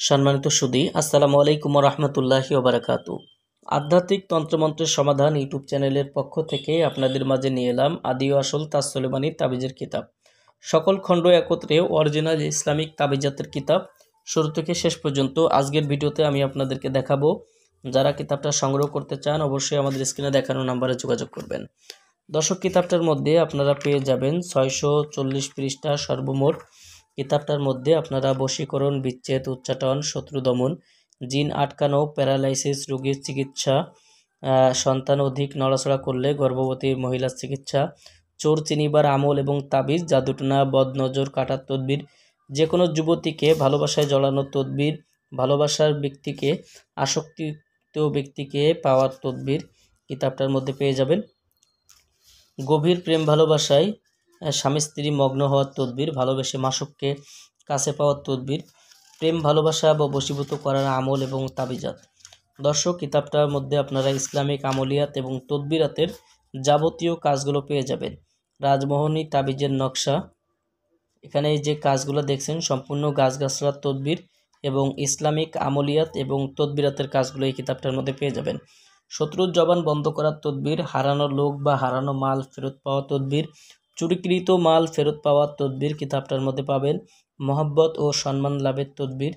সম্মানিত সুধী, আসসালামু আলাইকুম ওয়া রাহমাতুল্লাহি ওয়া বারাকাতুহু। আধ্যাত্মিক তন্ত্রমন্ত্রের সমাধান ইউটিউব চ্যানেলের পক্ষ থেকে আপনাদের মাঝে নিয়ে এলাম আদি ও আসল তাজ সুলেমানি তাবিজের কিতাব। সকল খণ্ড একত্রে অরিজিনাল ইসলামিক তাবিজাতের কিতাব শুরু থেকে শেষ পর্যন্ত আজকের ভিডিওতে আমি আপনাদেরকে দেখাবো। যারা কিতাবটা সংগ্রহ করতে চান অবশ্যই আমাদের স্ক্রিনে দেখানো নাম্বারে যোগাযোগ করবেন। দর্শক, কিতাবটার মধ্যে আপনারা পেয়ে যাবেন 640 পৃষ্ঠা সর্বমোট। কিতাবটার মধ্যে আপনারা বশীকরণ, বিচ্ছেদ, উচ্চাটন, শত্রু দমন, জিন আটকানো, প্যারালাইসিস রোগীর চিকিৎসা, সন্তান অধিক নড়াচড়া করলে গর্ভবতী মহিলার চিকিৎসা, চোর চিনিবার আমল এবং তাবিজ, জাদুটনা, বদনজর কাটার তদবির, যে কোনো যুবতীকে ভালোবাসায় জড়ানোর তদবির, ভালোবাসার ব্যক্তিকে আসক্তিত ব্যক্তিকে পাওয়ার তদবির কিতাবটার মধ্যে পেয়ে যাবেন। গভীর প্রেম ভালোবাসায় স্বামী স্ত্রী মগ্ন হওয়ার তদবির, ভালোবেসে মাসুককে কাছে পাওয়ার তদবির, প্রেম ভালোবাসা বা বশীভূত করার আমল এবং তাবিজাত। দর্শক, কিতাবটার মধ্যে আপনারা ইসলামিক আমলিয়াত এবং তদবিরাতের যাবতীয় কাজগুলো পেয়ে যাবেন। রাজমোহনী তাবিজের নকশা, এখানে যে কাজগুলো দেখছেন সম্পূর্ণ গাছগাছড়ার তদবির এবং ইসলামিক আমলিয়াত এবং তদবিরাতের কাজগুলো এই কিতাবটার মধ্যে পেয়ে যাবেন। শত্রুর জবান বন্ধ করার তদবির, হারানো লোক বা হারানো মাল ফেরত পাওয়া তদবির, চুরিকৃত মাল ফেরত পাওয়ার তদবির কিতাবটার মধ্যে পাবেন। মহব্বত ও সম্মান লাভের তদবির,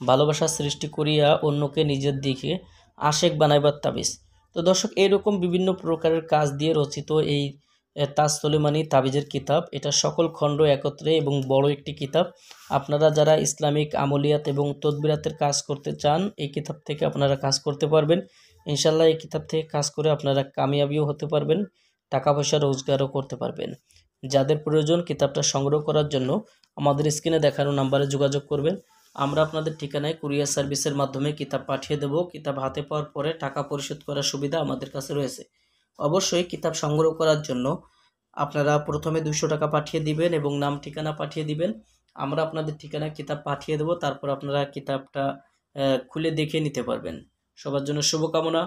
ভালোবাসা সৃষ্টি করিয়া অন্যকে নিজের দিকে আশেক বানাইবার তাবিজ। তো দর্শক, এইরকম বিভিন্ন প্রকারের কাজ দিয়ে রচিত এই তাজ সুলেমানি তাবিজের কিতাব, এটা সকল খণ্ড একত্রে এবং বড় একটি কিতাব। আপনারা যারা ইসলামিক আমলিয়াত এবং তদবিরাতের কাজ করতে চান এই কিতাব থেকে আপনারা কাজ করতে পারবেন। ইনশাল্লাহ এই কিতাব থেকে কাজ করে আপনারা কামিয়াবিও হতে পারবেন, টাকা পয়সা রোজগারও করতে পারবেন। যাদের প্রয়োজন কিতাবটা সংগ্রহ করার জন্য আমাদের স্ক্রিনে দেখানো নাম্বারে যোগাযোগ করবেন। আমরা আপনাদের ঠিকানায় কুরিয়ার সার্ভিসের মাধ্যমে কিতাব পাঠিয়ে দেব। কিতাব হাতে পাওয়ার পরে টাকা পরিশোধ করার সুবিধা আমাদের কাছে রয়েছে। অবশ্যই কিতাব সংগ্রহ করার জন্য আপনারা প্রথমে 200 টাকা পাঠিয়ে দিবেন এবং নাম ঠিকানা পাঠিয়ে দিবেন। আমরা আপনাদের ঠিকানায় কিতাব পাঠিয়ে দেব, তারপর আপনারা কিতাবটা খুলে দেখে নিতে পারবেন। সবার জন্য শুভকামনা।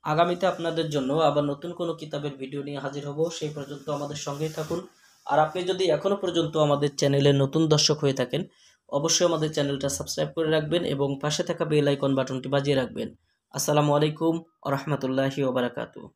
আগামীতে আপনাদের জন্য আবার নতুন কোনো কিতাবের ভিডিও নিয়ে হাজির হব। সেই পর্যন্ত আমাদের সঙ্গেই থাকুন। আর আপনি যদি এখনও পর্যন্ত আমাদের চ্যানেলের নতুন দর্শক হয়ে থাকেন অবশ্যই আমাদের চ্যানেলটা সাবস্ক্রাইব করে রাখবেন এবং পাশে থাকা বেল আইকন বাটনটি বাজিয়ে রাখবেন। আসসালামু আলাইকুম ওয়া রাহমাতুল্লাহি ওয়া বারাকাতুহু।